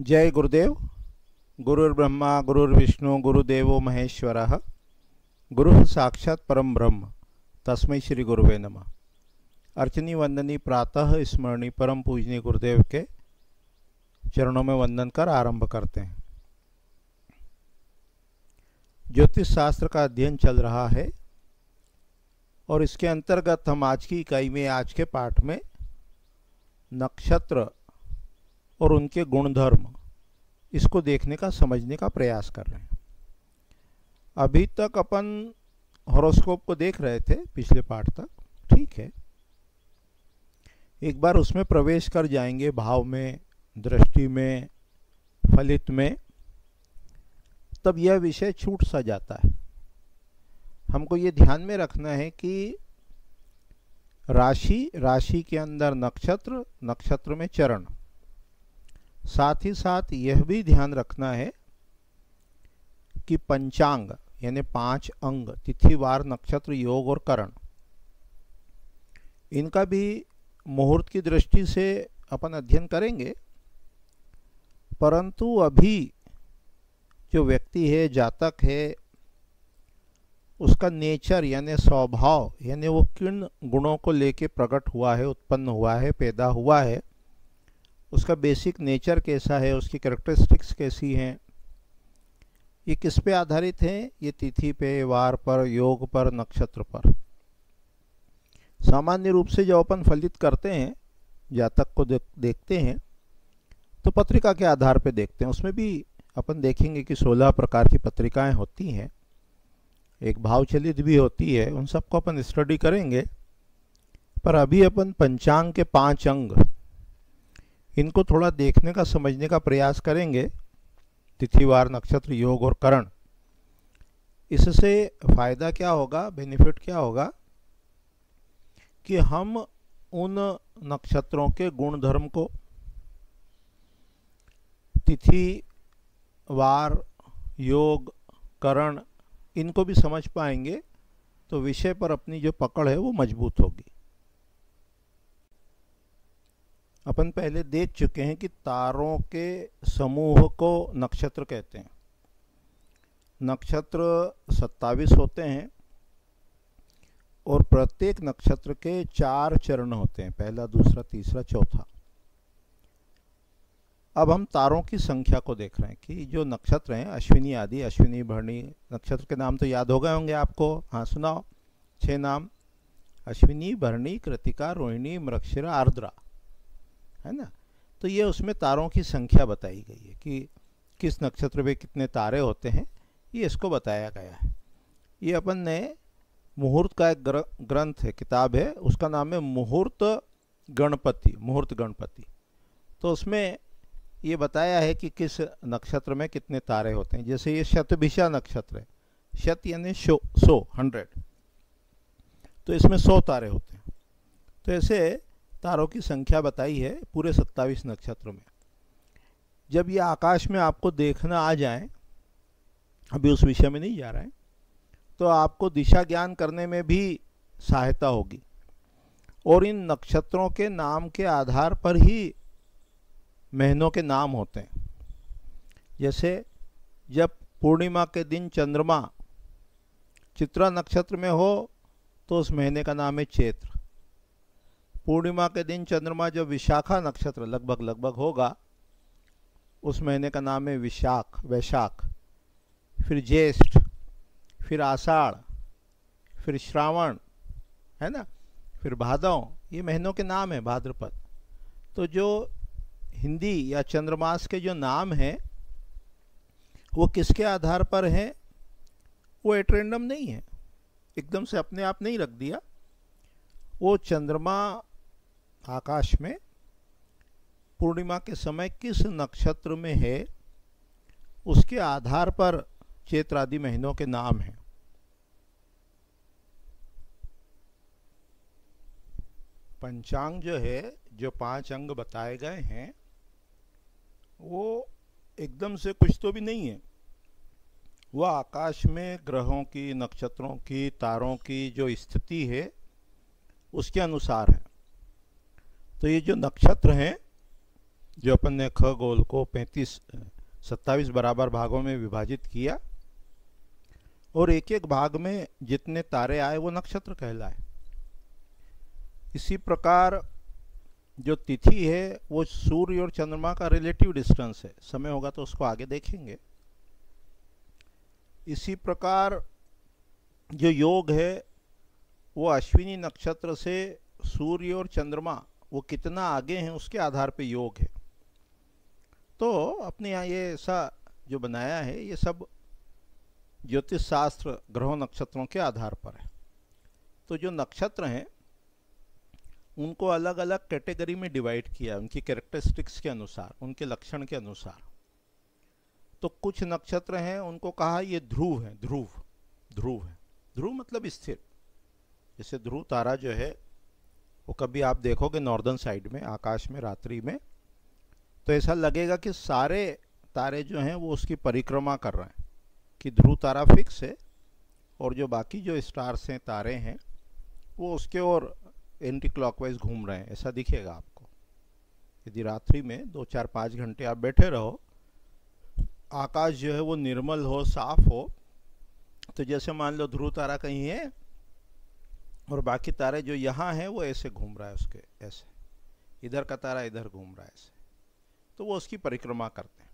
जय गुरुदेव। गुरुर्ब्रह्मा गुरुर्विष्णु गुरुदेवो महेश्वरः। गुरुः साक्षात् परम ब्रह्म तस्मै श्री गुरुवे नमः। अर्चनी वंदनी प्रातः स्मरणी परम पूजनीय गुरुदेव के चरणों में वंदन कर आरंभ करते हैं। ज्योतिष शास्त्र का अध्ययन चल रहा है और इसके अंतर्गत हम आज की इकाई में, आज के पाठ में नक्षत्र और उनके गुणधर्म, इसको देखने का, समझने का प्रयास कर रहे हैं। अभी तक अपन हॉरोस्कोप को देख रहे थे पिछले पाठ तक, ठीक है। एक बार उसमें प्रवेश कर जाएंगे, भाव में, दृष्टि में, फलित में, तब यह विषय छूट सा जाता है। हमको ये ध्यान में रखना है कि राशि, राशि के अंदर नक्षत्र, नक्षत्र में चरण। साथ ही साथ यह भी ध्यान रखना है कि पंचांग यानी 5 अंग, तिथिवार, नक्षत्र, योग और करण, इनका भी मुहूर्त की दृष्टि से अपन अध्ययन करेंगे। परंतु अभी जो व्यक्ति है, जातक है, उसका नेचर यानी स्वभाव, यानी वो किन गुणों को लेके प्रकट हुआ है, उत्पन्न हुआ है, पैदा हुआ है, उसका बेसिक नेचर कैसा है, उसकी कैरेक्टरिस्टिक्स कैसी हैं, ये किस पे आधारित है? ये तिथि पे, वार पर, योग पर, नक्षत्र पर। सामान्य रूप से जब अपन फलित करते हैं, जातक को देखते हैं, तो पत्रिका के आधार पे देखते हैं। उसमें भी अपन देखेंगे कि 16 प्रकार की पत्रिकाएं होती हैं, एक भाव चलित भी होती है, उन सबको अपन स्टडी करेंगे। पर अभी अपन पंचांग के 5 अंग, इनको थोड़ा देखने का, समझने का प्रयास करेंगे। तिथिवार, नक्षत्र, योग और करण, इससे फायदा क्या होगा, बेनिफिट क्या होगा कि हम उन नक्षत्रों के गुण धर्म को, तिथि, वार, योग, करण, इनको भी समझ पाएंगे, तो विषय पर अपनी जो पकड़ है वो मजबूत होगी। अपन पहले देख चुके हैं कि तारों के समूह को नक्षत्र कहते हैं। नक्षत्र 27 होते हैं और प्रत्येक नक्षत्र के 4 चरण होते हैं, पहला, दूसरा, तीसरा, चौथा। अब हम तारों की संख्या को देख रहे हैं कि जो नक्षत्र हैं, अश्विनी आदि, अश्विनी, भरणी, नक्षत्र के नाम तो याद हो गए होंगे आपको। हाँ, सुनाओ 6 नाम। अश्विनी, भरणी, कृतिका, रोहिणी, मृगशिरा, आर्द्रा, है ना। तो ये उसमें तारों की संख्या बताई गई है कि किस नक्षत्र में कितने तारे होते हैं, ये इसको बताया गया है। ये अपन ने मुहूर्त का एक ग्रंथ है, किताब है, उसका नाम है मुहूर्त गणपति, मुहूर्त गणपति। तो उसमें ये बताया है कि किस नक्षत्र में कितने तारे होते हैं। जैसे ये शतभिषा नक्षत्र है, शत यानी 100, 100, तो इसमें 100 तारे होते हैं। तो ऐसे तारों की संख्या बताई है पूरे 27 नक्षत्रों में। जब ये आकाश में आपको देखना आ जाए, अभी उस विषय में नहीं जा रहा है, तो आपको दिशा ज्ञान करने में भी सहायता होगी। और इन नक्षत्रों के नाम के आधार पर ही महीनों के नाम होते हैं। जैसे जब पूर्णिमा के दिन चंद्रमा चित्रा नक्षत्र में हो तो उस महीने का नाम है चैत्र। पूर्णिमा के दिन चंद्रमा जब विशाखा नक्षत्र लगभग होगा, उस महीने का नाम है विशाख, वैशाख। फिर ज्येष्ठ, फिर आषाढ़, फिर श्रावण, है ना, फिर भादव, ये महीनों के नाम है, भाद्रपद। तो जो हिंदी या चंद्रमास के जो नाम हैं, वो किसके आधार पर हैं? वो एट रैंडम नहीं है, एकदम से अपने आप नहीं रख दिया। वो चंद्रमा आकाश में पूर्णिमा के समय किस नक्षत्र में है, उसके आधार पर चैत्र आदि महीनों के नाम हैं। पंचांग जो है, जो 5 अंग बताए गए हैं, वो एकदम से कुछ तो भी नहीं है। वह आकाश में ग्रहों की, नक्षत्रों की, तारों की जो स्थिति है, उसके अनुसार है। तो ये जो नक्षत्र हैं, जो अपन ने ख गोल को 27 बराबर भागों में विभाजित किया और एक एक भाग में जितने तारे आए वो नक्षत्र कहलाए। इसी प्रकार जो तिथि है वो सूर्य और चंद्रमा का रिलेटिव डिस्टेंस है, समय होगा तो उसको आगे देखेंगे। इसी प्रकार जो योग है वो अश्विनी नक्षत्र से सूर्य और चंद्रमा वो कितना आगे हैं उसके आधार पे योग है। तो अपने यहाँ ये ऐसा जो बनाया है ये सब ज्योतिष शास्त्र ग्रहों नक्षत्रों के आधार पर है। तो जो नक्षत्र हैं उनको अलग अलग कैटेगरी में डिवाइड किया उनकी कैरेक्टरिस्टिक्स के अनुसार, उनके लक्षण के अनुसार। तो कुछ नक्षत्र हैं उनको कहा ये ध्रुव है, ध्रुव है। ध्रुव मतलब स्थिर। जैसे ध्रुव तारा जो है वो कभी आप देखोगे नॉर्दर्न साइड में आकाश में रात्रि में तो ऐसा लगेगा कि सारे तारे जो हैं वो उसकी परिक्रमा कर रहे हैं, कि ध्रुव तारा फिक्स है और जो बाकी जो स्टार्स हैं तारे हैं वो उसके ओर एंटी क्लॉकवाइज घूम रहे हैं, ऐसा दिखेगा आपको। यदि रात्रि में 2-4-5 घंटे आप बैठे रहो, आकाश जो है वो निर्मल हो, साफ हो, तो जैसे मान लो ध्रुव तारा कहीं है और बाकी तारे जो यहाँ हैं वो ऐसे घूम रहा है उसके, ऐसे इधर का तारा इधर घूम रहा है ऐसे, तो वो उसकी परिक्रमा करते हैं।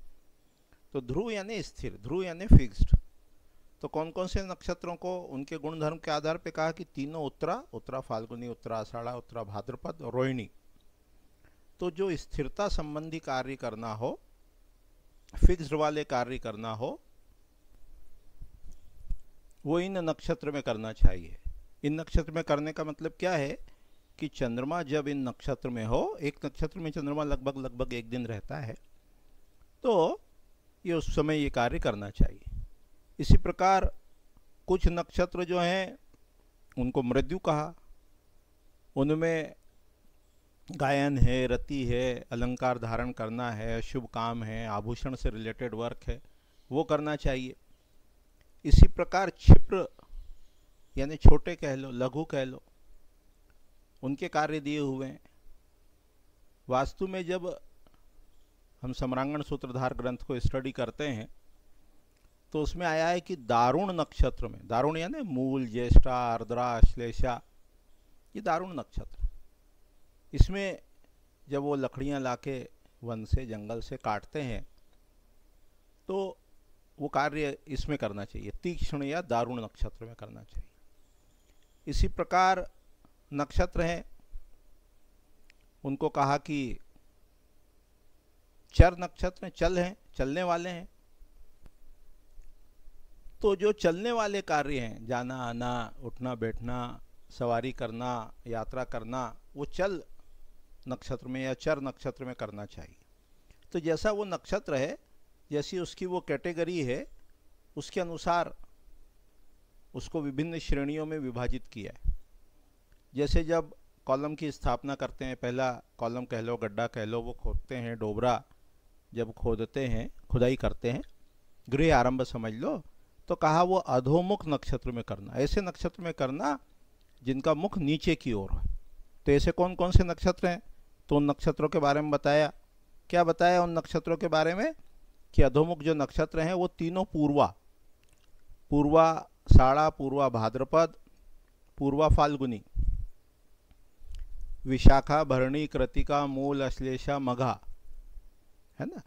तो ध्रुव यानी स्थिर, ध्रुव यानी फिक्स्ड। तो कौन कौन से नक्षत्रों को उनके गुण धर्म के आधार पे कहा कि तीनों उत्तरा फाल्गुनी, उत्तरा आषाढ़ा, उत्तरा भाद्रपद और रोहिणी। तो जो स्थिरता संबंधी कार्य करना हो, फिक्स्ड वाले कार्य करना हो, वो इन नक्षत्र में करना चाहिए। इन नक्षत्र में करने का मतलब क्या है कि चंद्रमा जब इन नक्षत्र में हो, एक नक्षत्र में चंद्रमा लगभग 1 दिन रहता है, तो ये उस समय ये कार्य करना चाहिए। इसी प्रकार कुछ नक्षत्र जो हैं उनको मृत्यु कहा, उनमें गायन है, रति है, अलंकार धारण करना है, शुभ काम है, आभूषण से रिलेटेड वर्क है, वो करना चाहिए। इसी प्रकार क्षिप्र यानी छोटे कह लो, लघु कह लो, उनके कार्य दिए हुए हैं। वास्तु में जब हम सम्रांगण सूत्रधार ग्रंथ को स्टडी करते हैं तो उसमें आया है कि दारुण नक्षत्र में, दारुण यानी मूल, ज्येष्ठा, आर्द्रा, अश्लेषा, ये दारुण नक्षत्र, इसमें जब वो लकड़ियां लाके वन से, जंगल से काटते हैं तो वो कार्य इसमें करना चाहिए, तीक्ष्ण या दारुण नक्षत्र में करना चाहिए। इसी प्रकार नक्षत्र हैं उनको कहा कि चर नक्षत्र, चल हैं, चलने वाले हैं। तो जो चलने वाले कार्य हैं, जाना आना, उठना बैठना, सवारी करना, यात्रा करना, वो चल नक्षत्र में या चर नक्षत्र में करना चाहिए। तो जैसा वो नक्षत्र है, जैसी उसकी वो कैटेगरी है, उसके अनुसार उसको विभिन्न श्रेणियों में विभाजित किया है। जैसे जब कॉलम की स्थापना करते हैं, पहला कॉलम कह लो, गड्ढा कह लो, वो खोदते हैं, डोबरा जब खोदते हैं, खुदाई करते हैं, गृह आरंभ समझ लो, तो कहा वो अधोमुख नक्षत्र में करना, ऐसे नक्षत्र में करना जिनका मुख नीचे की ओर है। तो ऐसे कौन कौन से नक्षत्र हैं, तो उन नक्षत्रों के बारे में बताया। क्या बताया उन नक्षत्रों के बारे में कि अधोमुख जो नक्षत्र हैं वो तीनों पूर्वा साड़ा, पूर्वा भाद्रपद, पूर्वा फाल्गुनी, विशाखा, भरणी, कृतिका, मूल, अश्लेषा, मघा, है ना।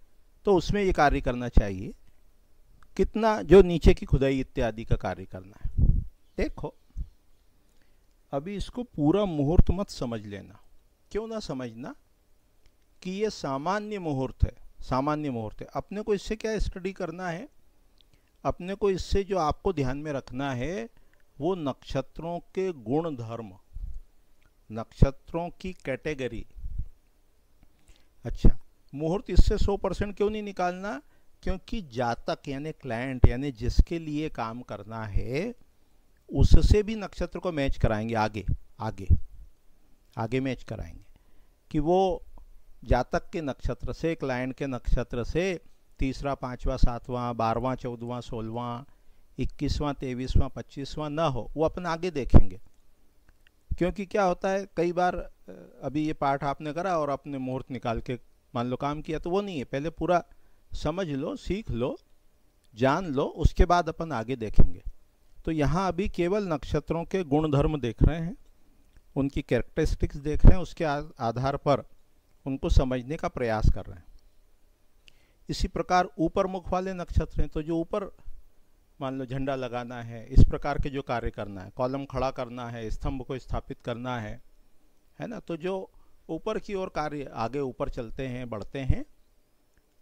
तो उसमें ये कार्य करना चाहिए। कितना, जो नीचे की खुदाई इत्यादि का कार्य करना है। देखो अभी इसको पूरा मुहूर्त मत समझ लेना। क्यों ना समझना कि ये सामान्य मुहूर्त है, सामान्य मुहूर्त है। अपने को इससे क्या स्टडी करना है, अपने को इससे जो आपको ध्यान में रखना है वो नक्षत्रों के गुण धर्म, नक्षत्रों की कैटेगरी। अच्छा, मुहूर्त इससे 100% क्यों नहीं निकालना, क्योंकि जातक यानी क्लाइंट यानी जिसके लिए काम करना है उससे भी नक्षत्र को मैच कराएंगे, आगे मैच कराएंगे कि वो जातक के नक्षत्र से, क्लाइंट के नक्षत्र से 3रा, 5वां, 7वां, 12वां, 14वां, 16वां, 21वां, 23वां, 25वां ना हो, वो अपन आगे देखेंगे। क्योंकि क्या होता है, कई बार अभी ये पाठ आपने करा और आपने मुहूर्त निकाल के मान लो काम किया, तो वो नहीं है। पहले पूरा समझ लो, सीख लो, जान लो, उसके बाद अपन आगे देखेंगे। तो यहाँ अभी केवल नक्षत्रों के गुण धर्म देख रहे हैं, उनकी कैरेक्टरिस्टिक्स देख रहे हैं, उसके आधार पर उनको समझने का प्रयास कर रहे हैं। इसी प्रकार ऊपर मुख वाले नक्षत्र हैं, तो जो ऊपर मान लो झंडा लगाना है, इस प्रकार के जो कार्य करना है, कॉलम खड़ा करना है, स्तंभ को स्थापित करना है ना, तो जो ऊपर की ओर कार्य आगे ऊपर चलते हैं, बढ़ते हैं,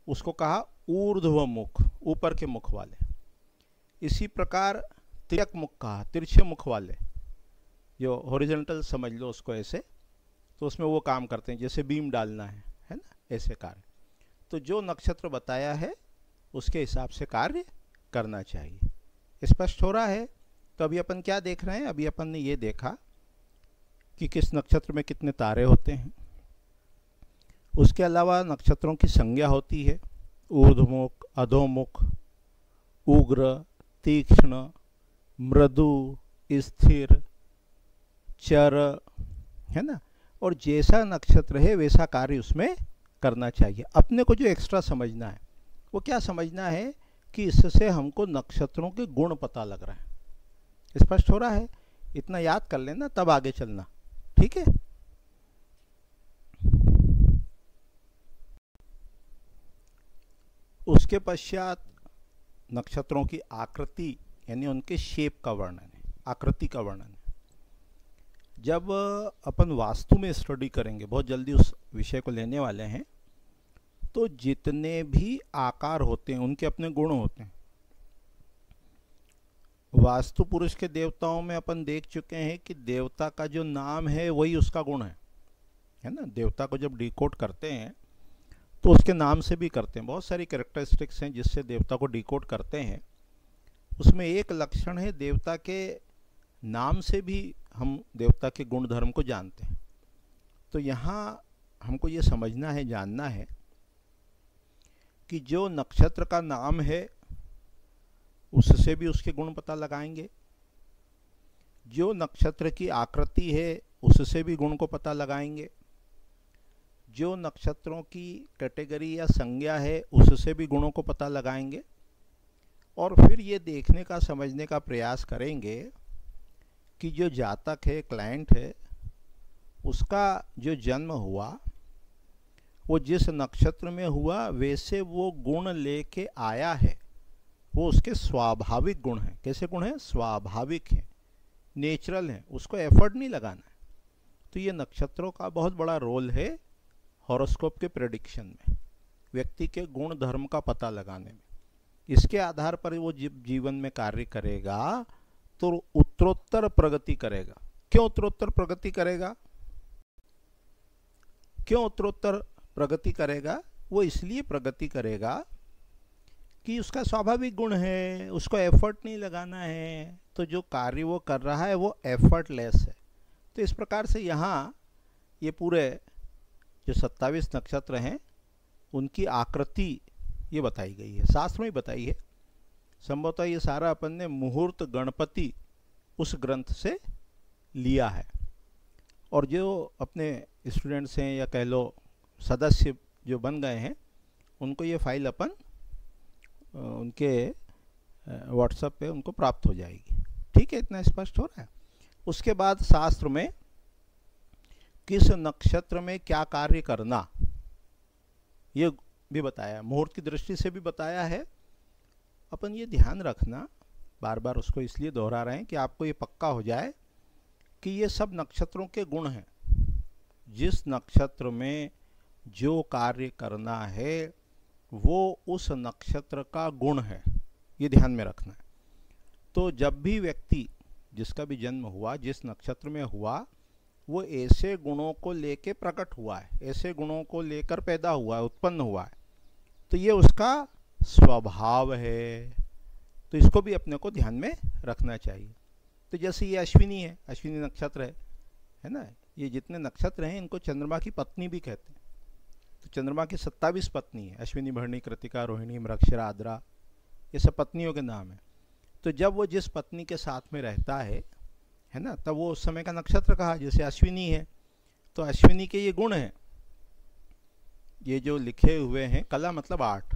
उसको कहा ऊर्ध्व मुख, ऊपर के मुख वाले। इसी प्रकार तिर्यक मुख कहा, तिरछे मुख वाले, जो हॉरिजॉन्टल समझ लो उसको ऐसे, तो उसमें वो काम करते हैं, जैसे बीम डालना है ना, ऐसे कार्य। तो जो नक्षत्र बताया है उसके हिसाब से कार्य करना चाहिए। स्पष्ट हो रहा है? तो अभी अपन क्या देख रहे हैं? अभी अपन ने ये देखा कि किस नक्षत्र में कितने तारे होते हैं। उसके अलावा नक्षत्रों की संज्ञा होती है, ऊर्ध्वमुख, अधोमुख, उग्र, तीक्ष्ण, मृदु, स्थिर, चर, है ना। और जैसा नक्षत्र है वैसा कार्य उसमें करना चाहिए। अपने को जो एक्स्ट्रा समझना है वो क्या समझना है कि इससे हमको नक्षत्रों के गुण पता लग रहा है। स्पष्ट हो रहा है? इतना याद कर लेना, तब आगे चलना, ठीक है। उसके पश्चात नक्षत्रों की आकृति यानी उनके शेप का वर्णन है, आकृति का वर्णन है। जब अपन वास्तु में स्टडी करेंगे, बहुत जल्दी उस विषय को लेने वाले हैं, तो जितने भी आकार होते हैं उनके अपने गुण होते हैं। वास्तु पुरुष के देवताओं में अपन देख चुके हैं कि देवता का जो नाम है वही उसका गुण है ना। देवता को जब डिकोड करते हैं तो उसके नाम से भी करते हैं। बहुत सारी कैरेक्टरिस्टिक्स हैं जिससे देवता को डिकोड करते हैं। उसमें एक लक्षण है, देवता के नाम से भी हम देवता के गुण धर्म को जानते हैं। तो यहाँ हमको ये समझना है, जानना है कि जो नक्षत्र का नाम है उससे भी उसके गुण पता लगाएंगे, जो नक्षत्र की आकृति है उससे भी गुण को पता लगाएंगे, जो नक्षत्रों की कैटेगरी या संज्ञा है उससे भी गुणों को पता लगाएंगे। और फिर ये देखने का, समझने का प्रयास करेंगे कि जो जातक है, क्लाइंट है, उसका जो जन्म हुआ वो जिस नक्षत्र में हुआ वैसे वो गुण लेके आया है, वो उसके स्वाभाविक गुण हैं। कैसे गुण हैं? स्वाभाविक हैं, नेचुरल हैं, उसको एफर्ट नहीं लगाना है। तो ये नक्षत्रों का बहुत बड़ा रोल है हॉरोस्कोप के प्रेडिक्शन में, व्यक्ति के गुण धर्म का पता लगाने में। इसके आधार पर वो जीवन में कार्य करेगा तो उत्तरोत्तर प्रगति करेगा। क्यों उत्तरोत्तर प्रगति करेगा? क्यों उत्तरोत्तर प्रगति करेगा? वो इसलिए प्रगति करेगा कि उसका स्वाभाविक गुण है, उसको एफर्ट नहीं लगाना है, तो जो कार्य वो कर रहा है वो एफर्टलेस है। तो इस प्रकार से यहाँ ये पूरे जो 27 नक्षत्र हैं उनकी आकृति ये बताई गई है, शास्त्र में बताई है। संभवतः ये सारा अपन ने मुहूर्त गणपति उस ग्रंथ से लिया है। और जो अपने स्टूडेंट्स हैं या कह लो सदस्य जो बन गए हैं, उनको ये फाइल अपन उनके व्हाट्सएप पे उनको प्राप्त हो जाएगी। ठीक है, इतना स्पष्ट हो रहा है। उसके बाद शास्त्र में किस नक्षत्र में क्या कार्य करना ये भी बताया, मुहूर्त की दृष्टि से भी बताया है। अपन ये ध्यान रखना, बार बार उसको इसलिए दोहरा रहे हैं कि आपको ये पक्का हो जाए कि ये सब नक्षत्रों के गुण हैं। जिस नक्षत्र में जो कार्य करना है वो उस नक्षत्र का गुण है, ये ध्यान में रखना है। तो जब भी व्यक्ति जिसका भी जन्म हुआ, जिस नक्षत्र में हुआ, वो ऐसे गुणों को लेके प्रकट हुआ है, ऐसे गुणों को लेकर पैदा हुआ है, उत्पन्न हुआ है, तो ये उसका स्वभाव है। तो इसको भी अपने को ध्यान में रखना चाहिए। तो जैसे ये अश्विनी है, अश्विनी नक्षत्र है ना। ये जितने नक्षत्र हैं इनको चंद्रमा की पत्नी भी कहते हैं। तो चंद्रमा की 27 पत्नी है, अश्विनी, भरणी, कृतिका, रोहिणी, मृगशिरा, आद्रा, ये सब पत्नियों के नाम है। तो जब वो जिस पत्नी के साथ में रहता है ना, तब वो उस समय का नक्षत्र कहा। जैसे अश्विनी है तो अश्विनी के ये गुण हैं, ये जो लिखे हुए हैं, कला मतलब आर्ट,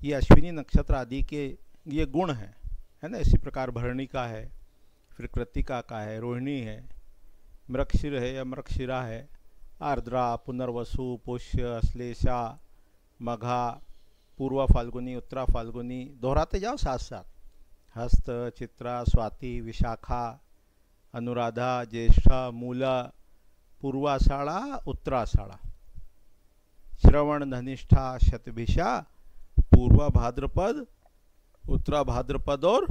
ये अश्विनी नक्षत्र आदि के ये गुण हैं, है ना। इसी प्रकार भरणी का है, फिर कृत्तिका का है, रोहिणी है, मृगशिर है या मृगशिरा है, आर्द्रा, पुनर्वसु, पुष्य, श्लेषा, मघा, पूर्वा फाल्गुनी, उत्तरा फाल्गुनी, दोहराते जाओ साथ साथ, हस्त, चित्रा, स्वाति, विशाखा, अनुराधा, ज्येष्ठा, मूला, पूर्वाषाढ़ा, उत्तराषाढ़ा, श्रवण, धनिष्ठा, शतभिषा, पूर्वा भाद्रपद, उत्तरा भाद्रपद और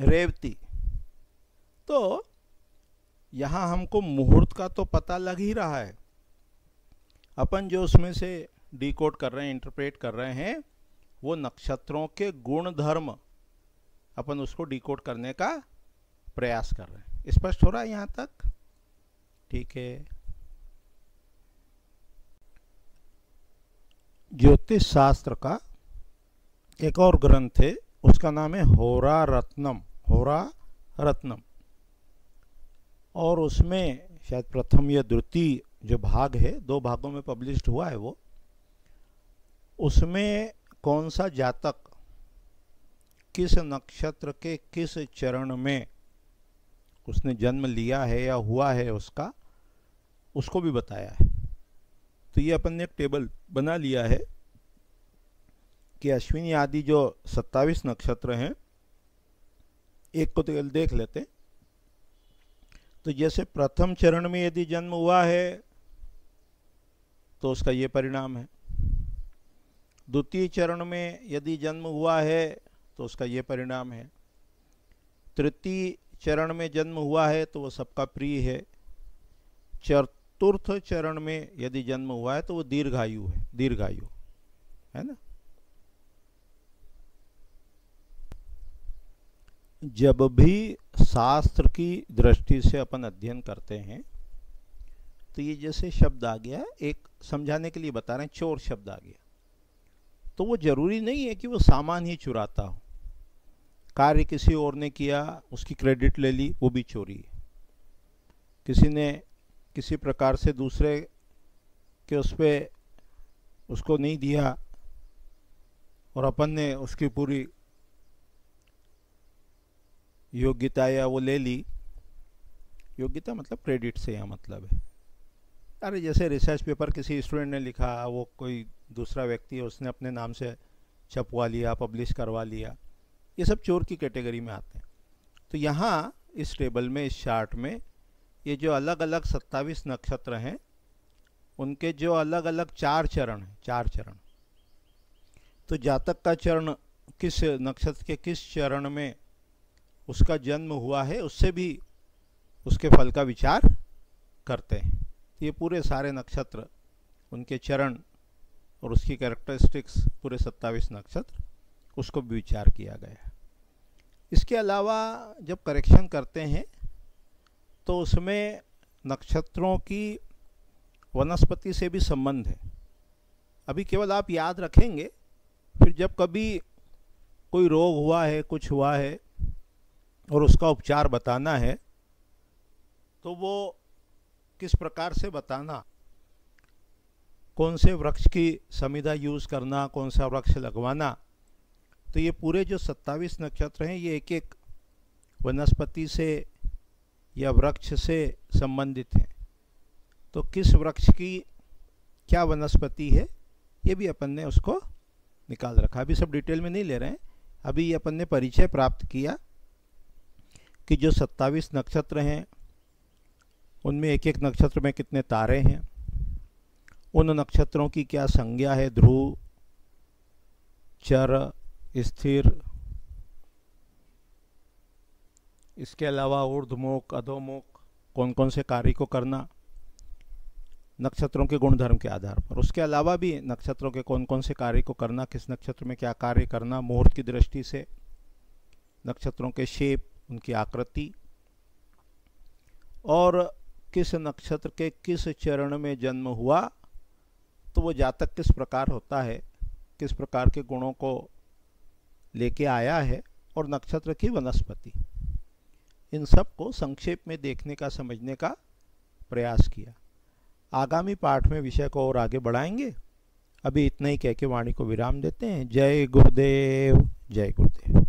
रेवती। तो यहाँ हमको मुहूर्त का तो पता लग ही रहा है, अपन जो उसमें से डिकोड कर रहे हैं, इंटरप्रेट कर रहे हैं, वो नक्षत्रों के गुण धर्म अपन उसको डिकोड करने का प्रयास कर रहे हैं। स्पष्ट हो रहा है यहाँ तक? ठीक है। ज्योतिष शास्त्र का एक और ग्रंथ है, उसका नाम है होरा रत्नम, होरा रत्नम, और उसमें शायद प्रथम या द्वितीय जो भाग है, 2 भागों में पब्लिश्ड हुआ है वो, उसमें कौन सा जातक किस नक्षत्र के किस चरण में उसने जन्म लिया है या हुआ है उसका, उसको भी बताया है। तो ये अपन ने एक टेबल बना लिया है कि अश्विनी आदि जो 27 नक्षत्र हैं, एक को तो देख लेते हैं। तो जैसे प्रथम चरण में यदि जन्म हुआ है तो उसका ये परिणाम है, द्वितीय चरण में यदि जन्म हुआ है तो उसका ये परिणाम है, तृतीय चरण में जन्म हुआ है तो वो सबका प्रिय है, चतुर्थ चरण में यदि जन्म हुआ है तो वो दीर्घायु है, दीर्घायु है ना। जब भी शास्त्र की दृष्टि से अपन अध्ययन करते हैं तो ये जैसे शब्द आ गया, एक समझाने के लिए बता रहे हैं, चोर शब्द आ गया, तो वो जरूरी नहीं है कि वो सामान ही चुराता हो। कार्य किसी और ने किया, उसकी क्रेडिट ले ली, वो भी चोरी है। किसी ने किसी प्रकार से दूसरे के उस पर उसको नहीं दिया और अपन ने उसकी पूरी योग्यता या वो ले ली, योग्यता मतलब क्रेडिट से यहाँ मतलब है। अरे जैसे रिसर्च पेपर किसी स्टूडेंट ने लिखा, वो कोई दूसरा व्यक्ति है, उसने अपने नाम से छपवा लिया, पब्लिश करवा लिया, ये सब चोर की कैटेगरी में आते हैं। तो यहाँ इस टेबल में, इस चार्ट में, ये जो अलग अलग 27 नक्षत्र हैं, उनके जो अलग अलग 4 चरण हैं, 4 चरण, तो जातक का चरण किस नक्षत्र के किस चरण में उसका जन्म हुआ है, उससे भी उसके फल का विचार करते हैं। ये पूरे सारे नक्षत्र, उनके चरण और उसकी कैरेक्टरिस्टिक्स, पूरे 27 नक्षत्र, उसको भी विचार किया गया। इसके अलावा जब करेक्शन करते हैं तो उसमें नक्षत्रों की वनस्पति से भी संबंध है। अभी केवल आप याद रखेंगे, फिर जब कभी कोई रोग हुआ है, कुछ हुआ है और उसका उपचार बताना है, तो वो किस प्रकार से बताना, कौन से वृक्ष की समिधा यूज़ करना, कौन सा वृक्ष लगवाना, तो ये पूरे जो 27 नक्षत्र हैं, ये एक एक वनस्पति से या वृक्ष से संबंधित हैं। तो किस वृक्ष की क्या वनस्पति है, ये भी अपन ने उसको निकाल रखा। अभी सब डिटेल में नहीं ले रहे हैं, अभी ये अपन ने परिचय प्राप्त किया कि जो 27 नक्षत्र हैं, उनमें एक एक नक्षत्र में कितने तारे हैं, उन नक्षत्रों की क्या संज्ञा है, ध्रुव, चर, स्थिर, इसके अलावा ऊर्ध्वमुख, अधोमुख, कौन कौन से कार्य को करना नक्षत्रों के गुणधर्म के आधार पर। उसके अलावा भी नक्षत्रों के कौन कौन से कार्य को करना, किस नक्षत्र में क्या कार्य करना, मुहूर्त की दृष्टि से, नक्षत्रों के शेप, उनकी आकृति, और किस नक्षत्र के किस चरण में जन्म हुआ तो वो जातक किस प्रकार होता है, किस प्रकार के गुणों को लेके आया है, और नक्षत्र की वनस्पति, इन सब को संक्षेप में देखने का, समझने का प्रयास किया। आगामी पाठ में विषय को और आगे बढ़ाएंगे। अभी इतना ही कह के वाणी को विराम देते हैं। जय गुरुदेव, जय गुरुदेव।